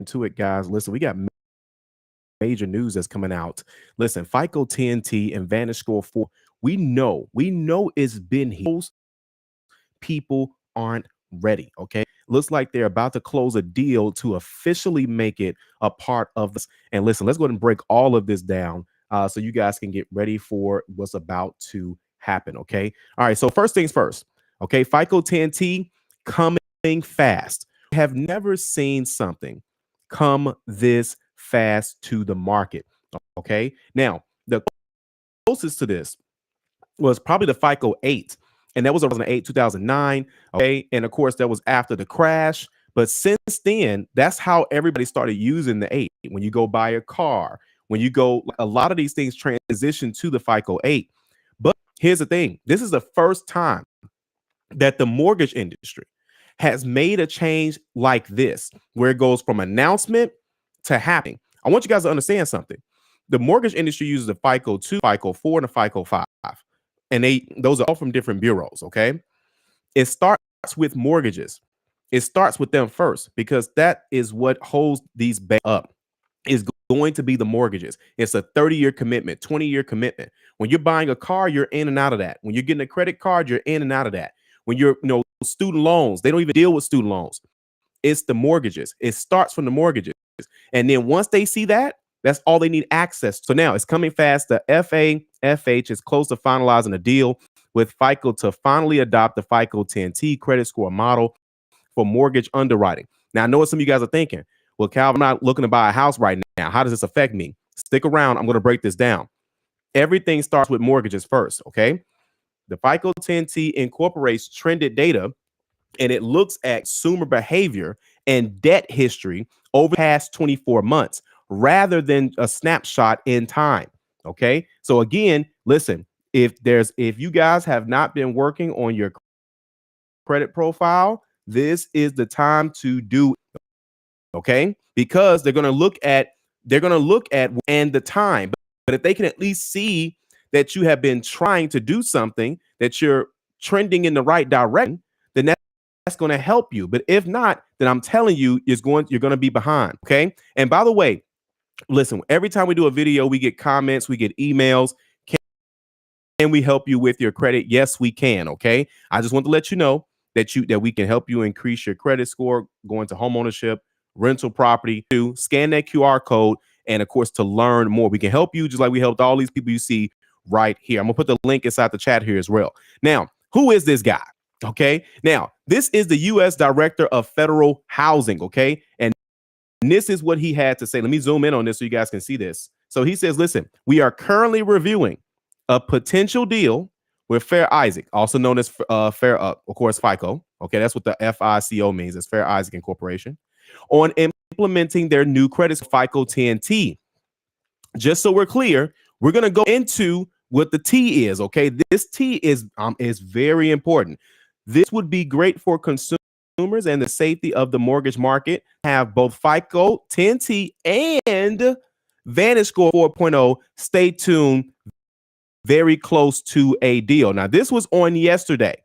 into it, guys, listen, we got major news that's coming out. Listen, FICO 10T and VantageScore 4. We know it's been here. Most people aren't ready. Okay. Looks like they're about to close a deal to officially make it a part of this. And listen, let's go ahead and break all of this down so you guys can get ready for what's about to happen. Okay. All right. So, first things first. Okay. FICO 10T coming fast. Have never seen something come this fast to the market. Okay. Now, the closest to this was probably the FICO 8, and that was 2008, 2009. Okay. And of course, that was after the crash. But since then, that's how everybody started using the 8. When you go buy a car, when you go, a lot of these things transition to the FICO 8. But here's the thing, this is the first time that the mortgage industry has made a change like this, where it goes from announcement to happening. I want you guys to understand something. The mortgage industry uses the FICO 2, FICO 4, and the FICO 5. And those are all from different bureaus. Okay. It starts with mortgages. It starts with them first because that is what holds these banks up, is going to be the mortgages. It's a 30-year commitment, 20-year commitment. When you're buying a car, you're in and out of that. When you're getting a credit card, you're in and out of that. When you're, student loans, they don't even deal with student loans. It's the mortgages. It starts from the mortgages. And then once they see that, that's all they need access. So now it's coming fast. The FH is close to finalizing a deal with FICO to finally adopt the FICO 10T credit score model for mortgage underwriting. Now, I know what some of you guys are thinking. Well, Cal, I'm not looking to buy a house right now. How does this affect me? Stick around. I'm going to break this down. Everything starts with mortgages first, okay? The FICO 10T incorporates trended data, and it looks at consumer behavior and debt history over the past 24 months rather than a snapshot in time. Okay. So again, listen, if you guys have not been working on your credit profile, this is the time to do it. Okay. Because they're going to look at and the time. But if they can at least see that you have been trying to do something, that you're trending in the right direction, then that's going to help you. But if not, then I'm telling you, you're going to be behind. Okay. And by the way, listen, every time we do a video, we get comments, we get emails. Can we help you with your credit? Yes, we can. Okay. I just want to let you know that we can help you increase your credit score, going to homeownership, rental property, to scan that QR code. And of course, to learn more, we can help you just like we helped all these people you see right here. I'm gonna put the link inside the chat here as well. Now, who is this guy? Okay. Now, this is the U.S. Director of Federal Housing. Okay. And this is what he had to say. Let me zoom in on this so you guys can see this. So he says, listen, we are currently reviewing a potential deal with Fair Isaac, also known as of course, FICO. Okay. That's what the FICO means. It's Fair Isaac Incorporation, on implementing their new credit FICO 10T. Just so we're clear, we're going to go into what the T is. Okay. This T is very important. This would be great for consumers and the safety of the mortgage market. Have both FICO 10T and VantageScore 4.0. Stay tuned. Very close to a deal. Now, this was on yesterday.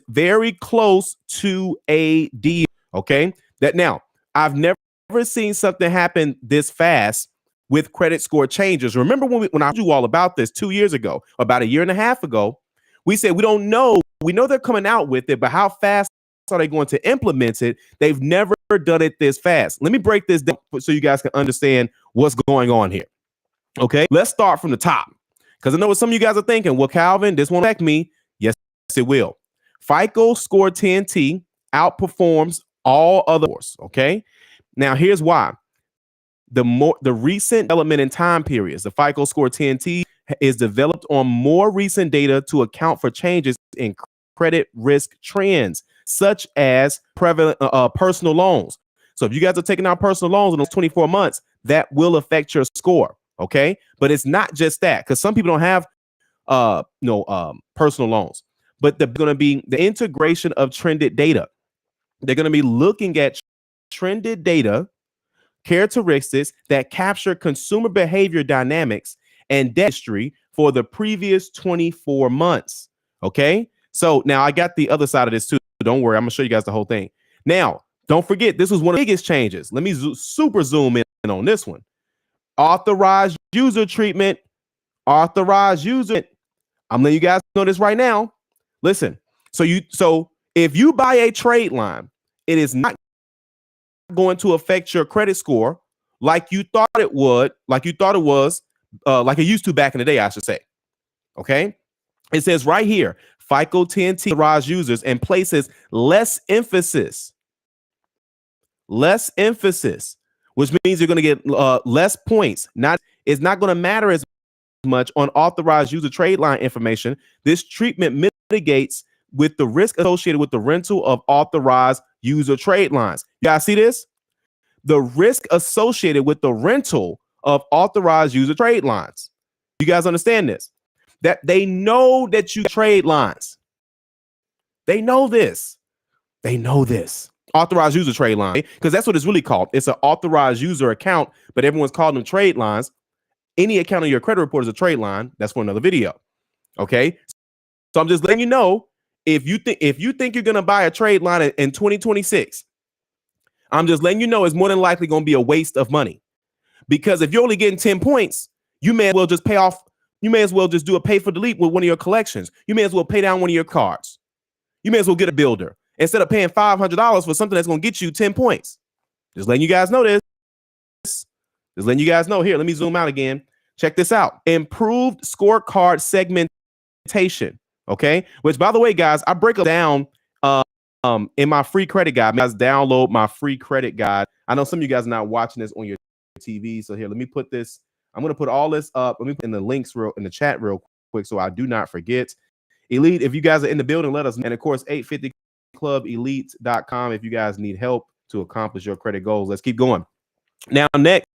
Very close to a deal. Okay. That now, I've never seen something happen this fast with credit score changes. Remember when I told you all about this 2 years ago, about a year and a half ago, we said we don't know. We know they're coming out with it, but how fast are they going to implement it? They've never done it this fast. Let me break this down so you guys can understand what's going on here. Okay, let's start from the top, because I know what some of you guys are thinking. Well, Calvin, this won't affect me. Yes, it will. FICO Score 10T outperforms all other scores. Okay, now here's why. The recent development in time periods, the FICO Score 10T is developed on more recent data to account for changes in credit risk trends, such as prevalent personal loans. So if you guys are taking out personal loans in those 24 months, that will affect your score. Okay, but it's not just that, because some people don't have personal loans, but they're going to be the integration of trended data. They're going to be looking at trended data characteristics that capture consumer behavior dynamics and debt history for the previous 24 months. Okay, so now I got the other side of this too. Don't worry, I'm gonna show you guys the whole thing. Now, Don't forget, this was one of the biggest changes. Let me super zoom in on this one. Authorized user treatment. Authorized user. I'm letting you guys know this right now. Listen, so if you buy a trade line, it is not going to affect your credit score like you thought it would, like you thought it was, like it used to back in the day, I should say. Okay. It says right here, FICO 10T authorized users and places less emphasis, which means you're going to get less points. It's not going to matter as much on authorized user trade line information. This treatment mitigates with the risk associated with the rental of authorized user trade lines. You guys see this? The risk associated with the rental of authorized user trade lines. You guys understand this? That they know that you trade lines. They know this. Authorized user trade line, because that's what it's really called. It's an authorized user account, but everyone's calling them trade lines. Any account on your credit report is a trade line. That's for another video. Okay. So I'm just letting you know, if you think you're going to buy a trade line in 2026, I'm just letting you know it's more than likely going to be a waste of money, because if you're only getting 10 points, you may as well just pay off. You may as well just do a pay for delete with one of your collections. You may as well pay down one of your cards. You may as well get a builder instead of paying $500 for something that's going to get you 10 points. Just letting you guys know this. Just letting you guys know. Here, let me zoom out again. Check this out. Improved scorecard segmentation. Okay. Which, by the way, guys, I break it down in my free credit guide. You guys download my free credit guide. I know some of you guys are not watching this on your TV. So here, let me put this. I'm going to put all this up. Let me put in the links in the chat real quick so I do not forget. Elite, if you guys are in the building, let us know. And of course, 850clubelite.com if you guys need help to accomplish your credit goals. Let's keep going. Now, next,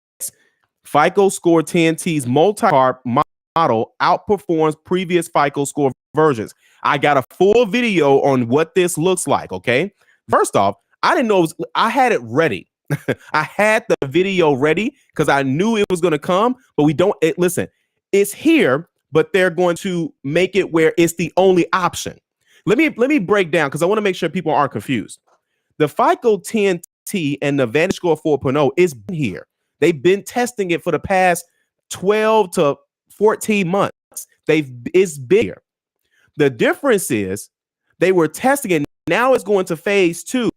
FICO Score 10T's multi-card model outperforms previous FICO Score versions. I got a full video on what this looks like, okay? First off, I didn't know I had it ready. I had the video ready because I knew it was going to come, but listen, it's here, but they're going to make it where it's the only option. Let me break down, because I want to make sure people aren't confused. The FICO 10T and the VantageScore 4.0 is here. They've been testing it for the past 12 to 14 months. It's been here. The difference is they were testing it. Now it's going to phase 2,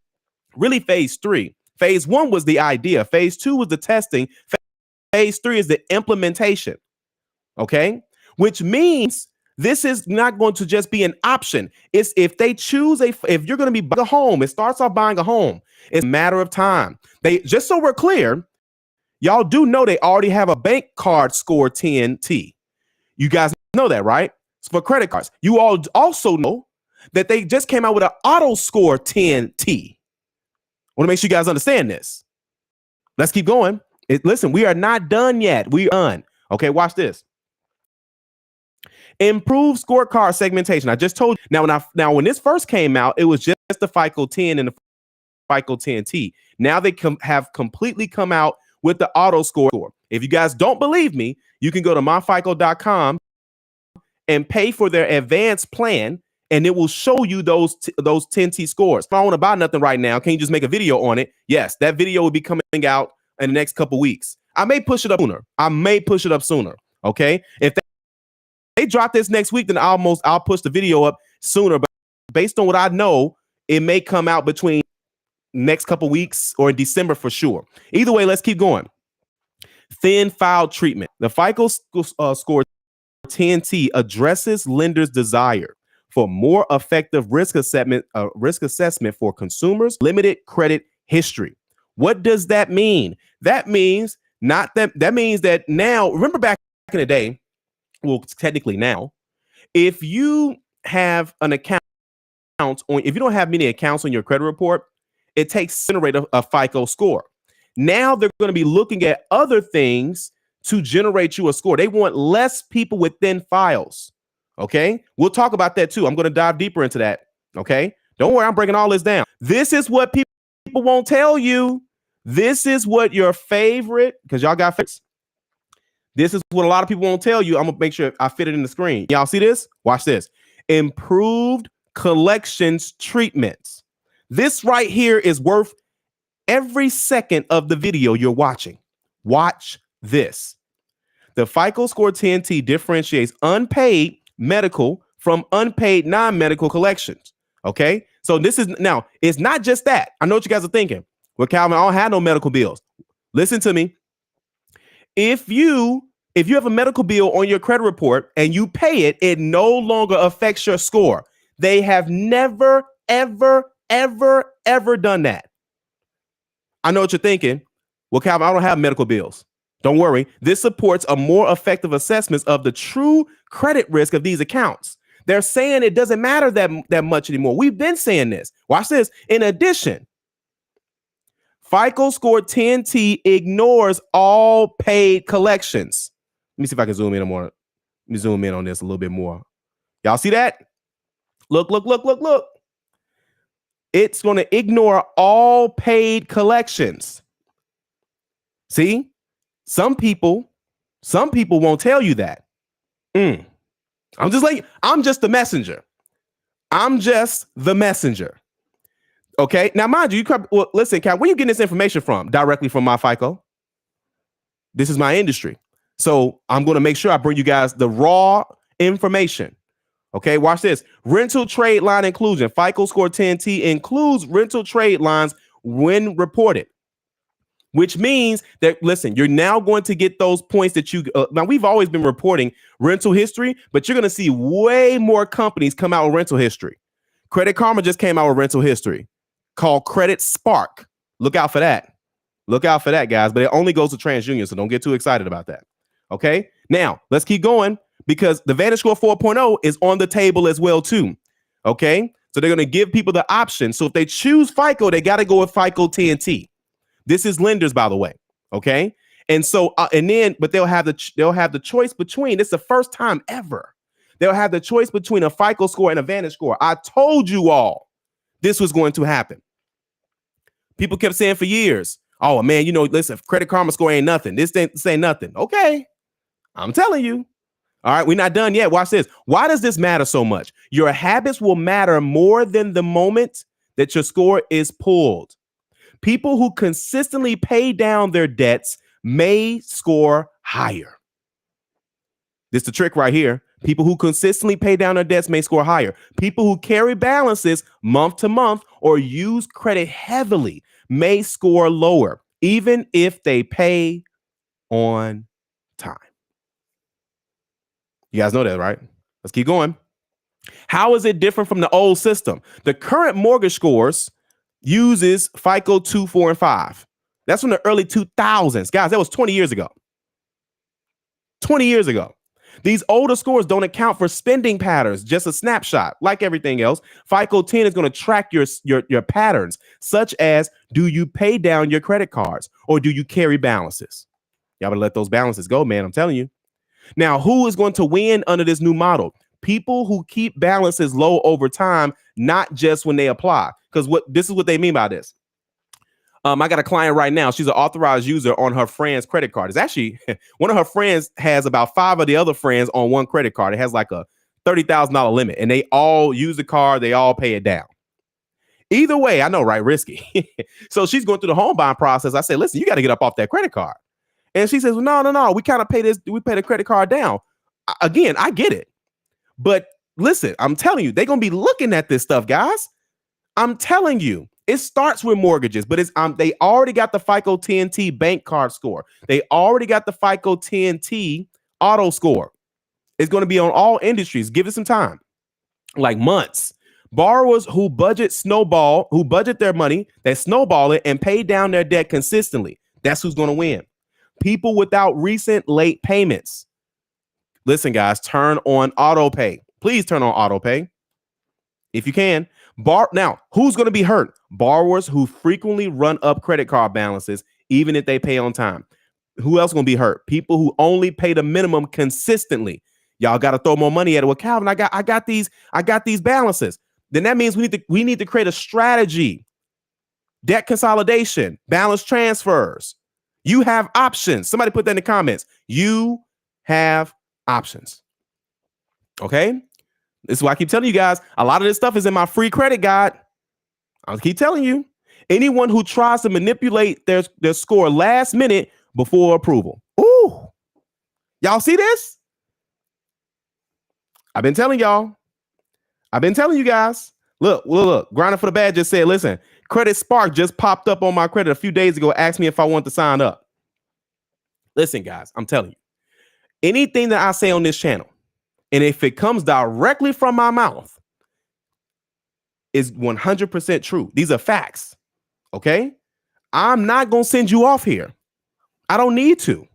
really phase 3. Phase 1 was the idea. Phase 2 was the testing. Phase 3 is the implementation. Okay, which means this is not going to just be an option. It's if they choose if you're going to be buying a home, it starts off buying a home. It's a matter of time. Just so we're clear, y'all do know they already have a bank card score 10T. You guys know that, right? It's for credit cards. You all also know that they just came out with an auto score 10T. I want to make sure you guys understand this. Let's keep going. Listen, we are not done yet. We are done. Okay, watch this. Improved scorecard segmentation. I just told you. Now, when this first came out, it was just the FICO 10 and the FICO 10T. Now they have completely come out with the auto score. If you guys don't believe me, you can go to myfico.com and pay for their advanced plan, and it will show you those 10T scores. If I don't want to buy nothing right now, can you just make a video on it? Yes, that video will be coming out in the next couple weeks. I may push it up sooner. Okay, if they drop this next week, then I'll push the video up sooner. But based on what I know, it may come out between next couple weeks or in December for sure. Either way, let's keep going. Thin file treatment. The FICO Score 10T addresses lenders' desire for more effective risk assessment for consumers, limited credit history. What does that mean? That means that now, remember back in the day, well, technically now, if you have an account if you don't have many accounts on your credit report, it takes generate a FICO score. Now they're going to be looking at other things to generate you a score. They want less people within files. Okay, we'll talk about that too. I'm going to dive deeper into that. Okay, don't worry, I'm breaking all this down. This is what people won't tell you. This is what your favorite, because y'all got favorites. This is what a lot of people won't tell you. I'm gonna make sure I fit it in the screen. Y'all see this? Watch this. Improved collections treatments. This right here is worth every second of the video you're watching. Watch this. The FICO Score 10T differentiates unpaid medical from unpaid non-medical collections. Okay. So this is now, it's not just that. I know what you guys are thinking. Well, Calvin, I don't have no medical bills. Listen to me. If you have a medical bill on your credit report and you pay it, it no longer affects your score. They have never, ever, ever, ever done that. I know what you're thinking. Well, Calvin, I don't have medical bills. Don't worry. This supports a more effective assessment of the true credit risk of these accounts. They're saying it doesn't matter that much anymore. We've been saying this. Watch this. In addition, FICO Score 10T ignores all paid collections. Let me see if I can zoom in more. Let me zoom in on this a little bit more. Y'all see that? Look, look, look, look, look. It's going to ignore all paid collections. See? Some people won't tell you that. I'm just the messenger. I'm just the messenger. Okay. Now, mind you, listen, Cal, where you getting this information from? Directly from my FICO. This is my industry. So I'm going to make sure I bring you guys the raw information. Okay. Watch this. Rental trade line inclusion. FICO Score 10T includes rental trade lines when reported. Which means that, listen, you're now going to get those points that you, now we've always been reporting rental history, but you're going to see way more companies come out with rental history. Credit Karma just came out with rental history called Credit Spark. Look out for that. Look out for that, guys, but it only goes to TransUnion, so don't get too excited about that. Okay, now let's keep going because the VantageScore 4.0 is on the table as well too. Okay, so they're going to give people the option. So if they choose FICO, they got to go with FICO 10T. This is lenders, by the way. Okay. And so, but they'll have the choice between, it's the first time ever. They'll have the choice between a FICO score and a VantageScore. I told you all this was going to happen. People kept saying for years, oh man, listen, Credit Karma score ain't nothing. This ain't nothing. Okay. I'm telling you. All right. We're not done yet. Watch this. Why does this matter so much? Your habits will matter more than the moment that your score is pulled. People who consistently pay down their debts may score higher. This is the trick right here. People who consistently pay down their debts may score higher. People who carry balances month to month or use credit heavily may score lower, even if they pay on time. You guys know that, right? Let's keep going. How is it different from the old system? The current mortgage scores uses FICO 2, 4, and 5. That's from the early 2000s. Guys, that was 20 years ago. 20 years ago. These older scores don't account for spending patterns, just a snapshot. Like everything else, FICO 10 is going to track your patterns, such as, do you pay down your credit cards or do you carry balances? Y'all better let those balances go, man. I'm telling you. Now, who is going to win under this new model? People who keep balances low over time, not just when they apply. Because this is what they mean by this. I got a client right now. She's an authorized user on her friend's credit card. It's actually one of her friends has about 5 of the other friends on one credit card. It has like a $30,000 limit, and they all use the card. They all pay it down. Either way, I know, right? Risky. So she's going through the home buying process. I said, listen, you got to get up off that credit card. And she says, well, no. We kind of pay this. We pay the credit card down. Again, I get it. But listen, I'm telling you, they're going to be looking at this stuff, guys. I'm telling you, it starts with mortgages, but they already got the FICO 10T bank card score. They already got the FICO 10T auto score. It's going to be on all industries. Give it some time, like months. Borrowers who budget their money, they snowball it and pay down their debt consistently. That's who's going to win. People without recent late payments. Listen, guys, turn on auto pay. Please turn on auto pay if you can. Now, who's going to be hurt? Borrowers who frequently run up credit card balances, even if they pay on time. Who else going to be hurt? People who only pay the minimum consistently. Y'all got to throw more money at it. Well, Calvin, I got these balances. Then that means we need to create a strategy. Debt consolidation, balance transfers. You have options. Somebody put that in the comments. You have options. Okay. This is why I keep telling you guys, a lot of this stuff is in my free credit guide. I'll keep telling you. Anyone who tries to manipulate their score last minute before approval. Ooh, y'all see this? I've been telling y'all. I've been telling you guys. Look. Grinding for the Bad just said, listen, Credit Spark just popped up on my credit a few days ago, asked me if I want to sign up. Listen, guys, I'm telling you, anything that I say on this channel, and if it comes directly from my mouth, is 100% true. These are facts. Okay? I'm not going to send you off here. I don't need to.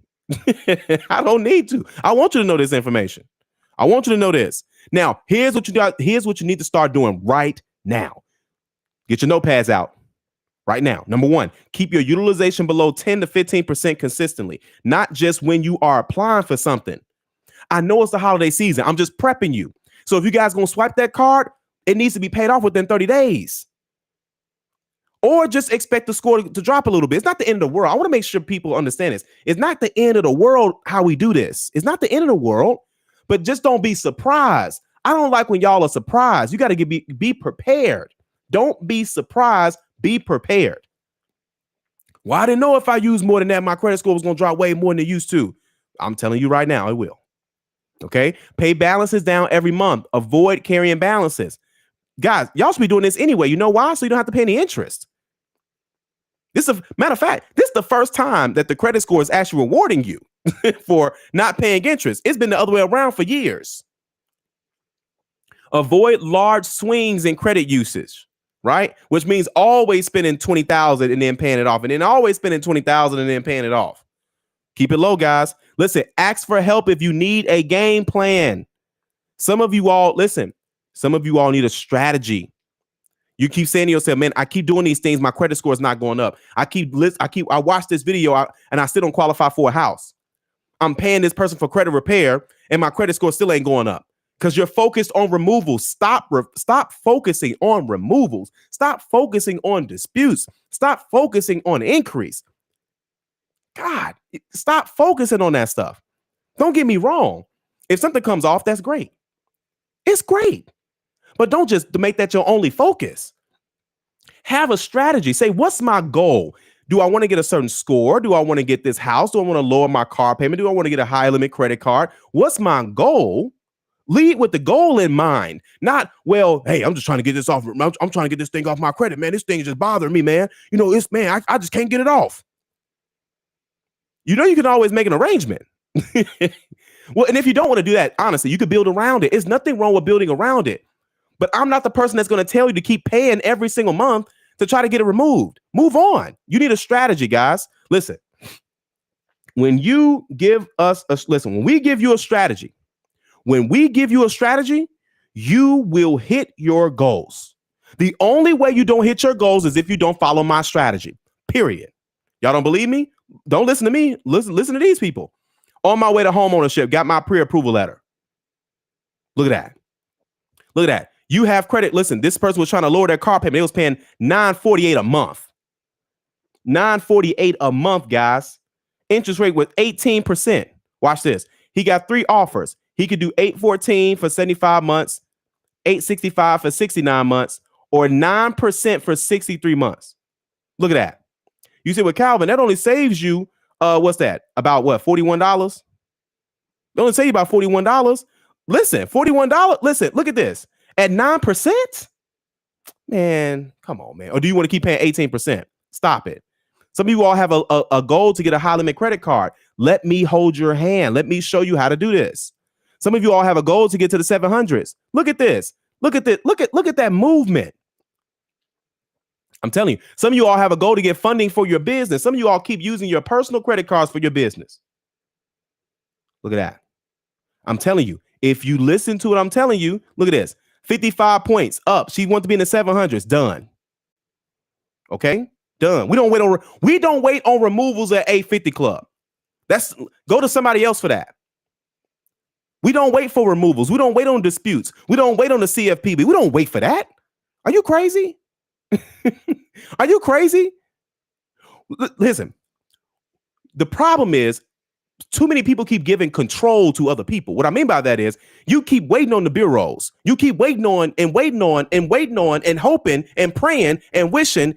I don't need to. I want you to know this information. I want you to know this. Now, here's what you got. Here's what you need to start doing right now. Get your notepads out right now. Number one, keep your utilization below 10 to 15% consistently, not just when you are applying for something. I know it's the holiday season. I'm just prepping you. So if you guys going to swipe that card, it needs to be paid off within 30 days. Or just expect the score to drop a little bit. It's not the end of the world. I want to make sure people understand this. It's not the end of the world how we do this. It's not the end of the world, but just don't be surprised. I don't like when y'all are surprised. You got to be prepared. Don't be surprised. Be prepared. Well, I didn't know if I used more than that, my credit score was going to drop way more than it used to. I'm telling you right now, it will. Okay. Pay balances down every month. Avoid carrying balances. Guys, y'all should be doing this anyway. You know why? So you don't have to pay any interest. This is a matter of fact, this is the first time that the credit score is actually rewarding you for not paying interest. It's been the other way around for years. Avoid large swings in credit usage, right? Which means always spending $20,000 and then paying it off, and then always spending $20,000 and then paying it off. Keep it low, guys. Listen, ask for help if you need a game plan. Some of you all need a strategy. You keep saying to yourself, man, I keep doing these things. My credit score is not going up. I watched this video and I still don't qualify for a house. I'm paying this person for credit repair and my credit score still ain't going up because you're focused on removals. Stop focusing on removals. Stop focusing on disputes. Stop focusing on increase. God, stop focusing on that stuff. Don't get me wrong. If something comes off, that's great. It's great. But don't just make that your only focus. Have a strategy. Say, what's my goal? Do I want to get a certain score? Do I want to get this house? Do I want to lower my car payment? Do I want to get a high limit credit card? What's my goal? Lead with the goal in mind. Not, well, hey, I'm just trying to get this off. I'm trying to get this thing off my credit, man. This thing is just bothering me, man. You know, I just can't get it off. You know, you can always make an arrangement. Well, and if you don't want to do that, honestly, you could build around it. There's nothing wrong with building around it. But I'm not the person that's going to tell you to keep paying every single month to try to get it removed. Move on. You need a strategy, guys. Listen, when we give you a strategy, you will hit your goals. The only way you don't hit your goals is if you don't follow my strategy, period. Y'all don't believe me? Don't listen to me. Listen to these people. On my way to homeownership, got my pre-approval letter. Look at that. Look at that. You have credit. Listen, this person was trying to lower their car payment. They was paying $948 a month. $948 a month, guys. Interest rate was 18%. Watch this. He got 3 offers. He could do $814 for 75 months, $865 for 69 months, or 9% for 63 months. Look at that. You say, well, Calvin, that only saves you, what's that? About what, $41? It only saves you about $41. Listen, $41. Listen, look at this. At 9%? Man, come on, man. Or do you want to keep paying 18%? Stop it. Some of you all have a goal to get a high limit credit card. Let me hold your hand. Let me show you how to do this. Some of you all have a goal to get to the 700s. Look at this. Look at this. Look at that movement. I'm telling you, some of you all have a goal to get funding for your business. Some of you all keep using your personal credit cards for your business. Look at that. I'm telling you, if you listen to what I'm telling you, look at this. 55 points up. She wants to be in the 700s. Done. Okay? Done. We don't wait on removals at 850 Club. Go to somebody else for that. We don't wait for removals. We don't wait on disputes. We don't wait on the CFPB. We don't wait for that. Are you crazy? Are you crazy? Listen, the problem is too many people keep giving control to other people. What I mean by that is you keep waiting on the bureaus. You keep waiting on and hoping and praying and wishing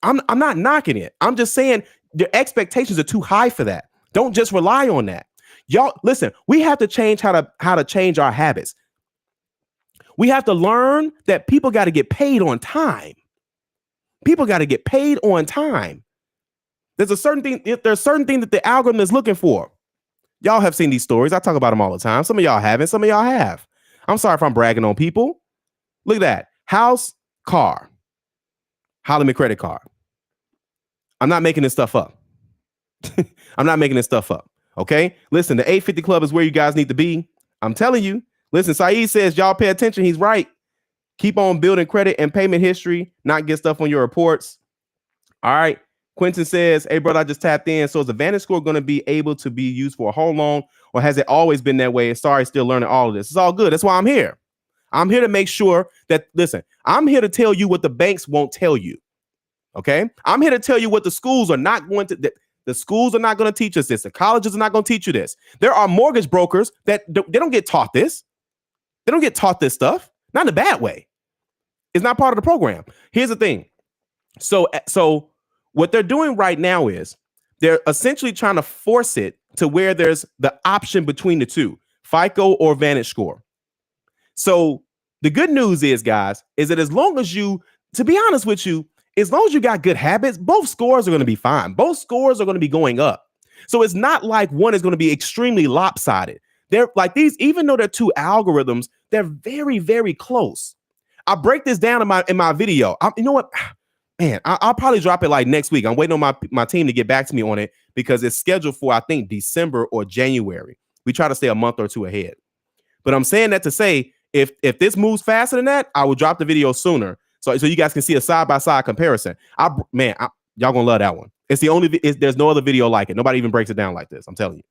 I'm not knocking it. I'm just saying the expectations are too high for that. Don't just rely on that. Y'all, listen, we have to change how to change our habits. We have to learn that people got to get paid on time. People got to get paid on time. There's certain thing that the algorithm is looking for. Y'all have seen these stories. I talk about them all the time. Some of y'all haven't. Some of y'all have. I'm sorry if I'm bragging on people. Look at that. House, car. Holler me credit card. I'm not making this stuff up. I'm not making this stuff up. Okay? Listen, the 850 Club is where you guys need to be. I'm telling you. Listen, Saeed says, y'all pay attention. He's right. Keep on building credit and payment history, not get stuff on your reports. All right. Quentin says, hey, brother, I just tapped in. So is the VantageScore going to be able to be used for a home loan, or has it always been that way? Sorry, still learning all of this. It's all good. That's why I'm here. I'm here to make sure that, listen, I'm here to tell you what the banks won't tell you. Okay? I'm here to tell you what the schools are not going to, the schools are not going to teach us this. The colleges are not going to teach you this. There are mortgage brokers that they don't get taught this. They don't get taught this stuff. Not in a bad way. It's not part of the program. Here's the thing. So what they're doing right now is they're essentially trying to force it to where there's the option between the two, FICO or VantageScore. So the good news is, guys, is that as long as you, to be honest with you, as long as you got good habits, both scores are going to be fine. Both scores are going to be going up. So it's not like one is going to be extremely lopsided. They're like these, even though they're two algorithms, they're very, very close. I break this down in my video. You know what? Man, I'll probably drop it like next week. I'm waiting on my team to get back to me on it because it's scheduled for, I think, December or January. We try to stay a month or two ahead. But I'm saying that to say, if this moves faster than that, I will drop the video sooner. So you guys can see a side-by-side comparison. Y'all gonna love that one. It's the only, there's no other video like it. Nobody even breaks it down like this. I'm telling you.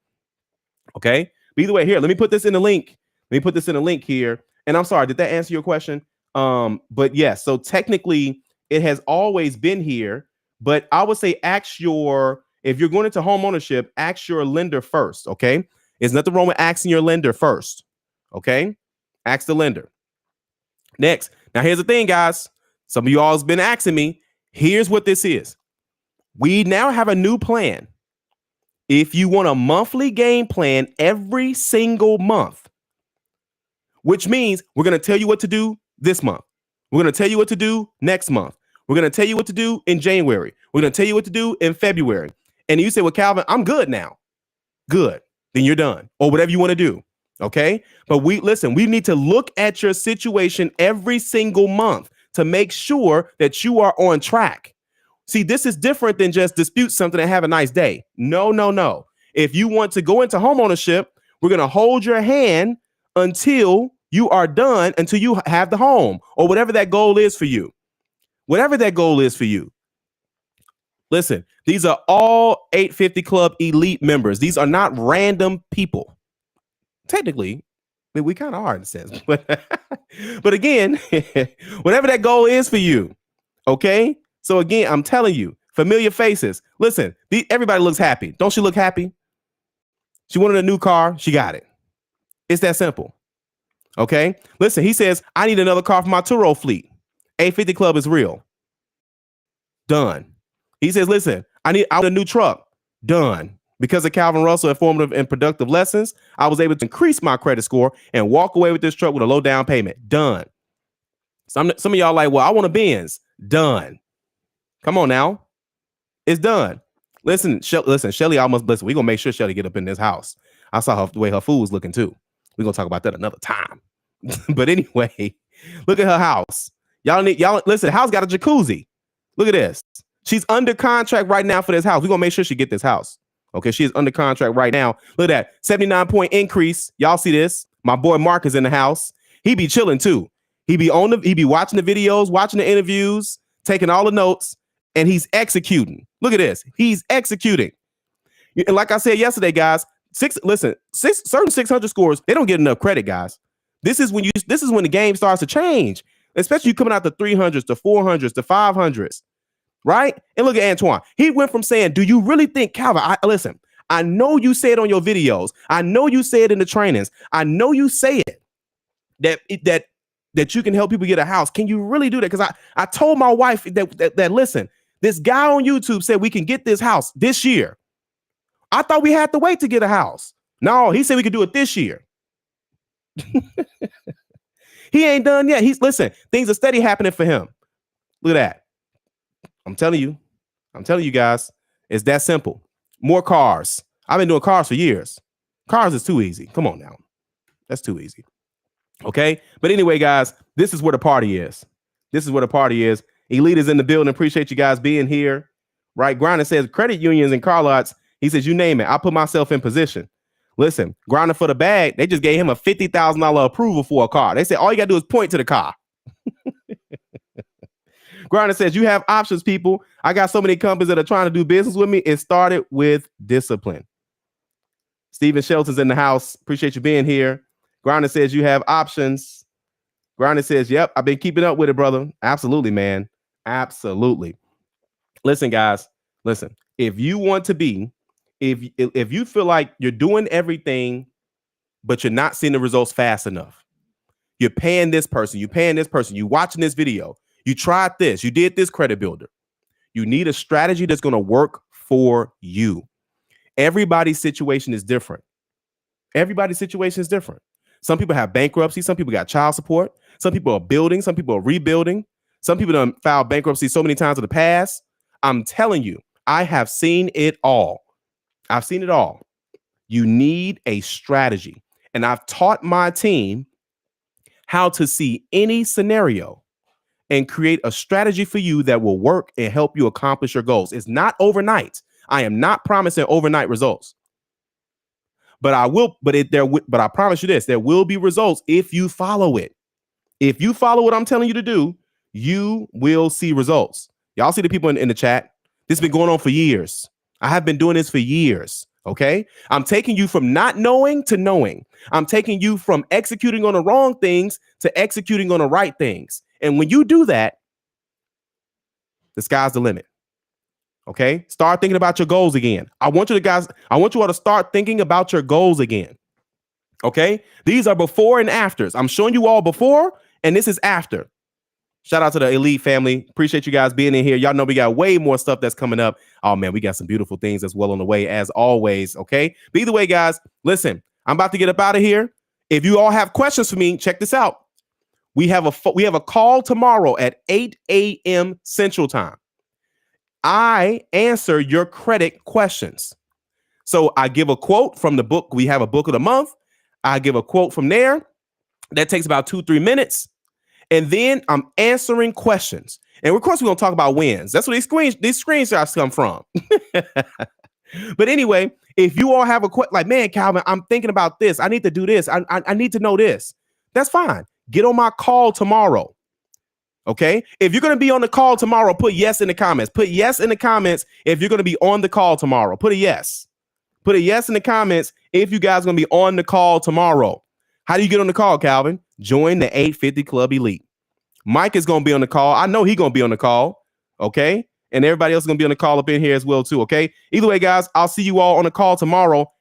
Okay. But either way, here, let me put this in the link. Let me put this in a link here. And I'm sorry, did that answer your question? But yes, so technically it has always been here, but I would say if you're going into home ownership, ask your lender first. Okay. There's nothing wrong with asking your lender first. Okay. Ask the lender. Next. Now, here's the thing, guys. Some of y'all has been asking me. Here's what this is. We now have a new plan. If you want a monthly game plan every single month, which means we're going to tell you what to do this month. We're going to tell you what to do next month. We're going to tell you what to do in January. We're going to tell you what to do in February. And you say, well, Calvin, I'm good now. Good. Then you're done. Or whatever you want to do. Okay. But we need to look at your situation every single month to make sure that you are on track. See, this is different than just dispute something and have a nice day. No. If you want to go into homeownership, we're going to hold your hand until you are done, until you have the home or whatever that goal is for you. Whatever that goal is for you. Listen, these are all 850 Club elite members. These are not random people. Technically, we kind of are in a sense, but again, whatever that goal is for you. Okay. So again, I'm telling you, familiar faces. Listen, everybody looks happy. Don't she look happy? She wanted a new car. She got it. It's that simple. Okay. Listen, he says, I need another car for my Turo fleet. 850 Club is real. Done. He says, listen, I want a new truck. Done. Because of Calvin Russell informative and productive lessons, I was able to increase my credit score and walk away with this truck with a low down payment. Done. Some of y'all like, well, I want a Benz. Done. Come on now. It's done. Listen, Shelly almost, listen, we're going to make sure Shelly get up in this house. I saw the way her food was looking too. We're going to talk about that another time. But anyway, look at her house. Y'all listen, the house got a jacuzzi. Look at this. She's under contract right now for this house. We're going to make sure she get this house. Okay, she is under contract right now. Look at that, 79-point increase. Y'all see this? My boy Mark is in the house. He be chilling too. He be watching the videos, watching the interviews, taking all the notes, and he's executing. Look at this. He's executing. And like I said yesterday, guys, certain 600 scores, they don't get enough credit, guys. This is when the game starts to change, especially you coming out the 300s, to 400s, to 500s. Right? And look at Antoine. He went from saying, do you really think, Calvin, listen, I know you say it on your videos. I know you say it in the trainings. I know you say it that you can help people get a house. Can you really do that? Because I told my wife that listen, This guy on YouTube said we can get this house this year. I thought we had to wait to get a house. No, he said we could do it this year. He ain't done yet. Listen, things are steady happening for him. Look at that. I'm telling you guys, it's that simple. More cars. I've been doing cars for years. Cars is too easy. Come on now. That's too easy. Okay. But anyway, guys, this is where the party is. Elite is in the building. Appreciate you guys being here. Right. Grinder says credit unions and car lots. He says, you name it. I'll put myself in position. Listen, Grinder for the bag. They just gave him a $50,000 approval for a car. They said, all you got to do is point to the car. Grinder says, you have options, people. I got so many companies that are trying to do business with me. It started with discipline. Steven Shelton's in the house. Appreciate you being here. Grinder says, you have options. Grinder says, yep, I've been keeping up with it, brother. Absolutely, man. Absolutely. Listen, guys, listen. If you want to be, if you feel like you're doing everything, but you're not seeing the results fast enough, you're paying this person, you watching this video, you tried this, you did this credit builder. You need a strategy that's going to work for you. Everybody's situation is different. Some people have bankruptcy. Some people got child support. Some people are building. Some people are rebuilding. Some people done filed bankruptcy so many times in the past. I'm telling you, I have seen it all. You need a strategy. And I've taught my team how to see any scenario and create a strategy for you that will work and help you accomplish your goals. It's not overnight. I am not promising overnight results. But I promise you this, there will be results if you follow it. If you follow what I'm telling you to do, you will see results. Y'all see the people in the chat? This has been going on for years. I have been doing this for years. Okay. I'm taking you from not knowing to knowing. I'm taking you from executing on the wrong things to executing on the right things. And when you do that, the sky's the limit. Okay. Start thinking about your goals again. I want you all to start thinking about your goals again. Okay. These are before and afters. I'm showing you all before, and this is after. Shout out to the Elite family. Appreciate you guys being in here. Y'all know we got way more stuff that's coming up. Oh, man, we got some beautiful things as well on the way, as always. Okay. But either way, guys, listen, I'm about to get up out of here. If you all have questions for me, check this out. We have a call tomorrow at 8 a.m. Central Time. I answer your credit questions. So I give a quote from the book. We have a book of the month. I give a quote from there. That takes about 2-3 minutes. And then I'm answering questions. And of course, we're going to talk about wins. That's where these screenshots come from. But anyway, if you all have a question, like, man, Calvin, I'm thinking about this. I need to do this. I need to know this. That's fine. Get on my call tomorrow. Okay. If you're going to be on the call tomorrow, put yes in the comments. Put yes in the comments if you're going to be on the call tomorrow. Put a yes. Put a yes in the comments if you guys are going to be on the call tomorrow. How do you get on the call, Calvin? Join the 850 Club Elite. Mike is going to be on the call. I know he's going to be on the call. Okay. And everybody else is going to be on the call up in here as well, too. Okay. Either way, guys, I'll see you all on the call tomorrow.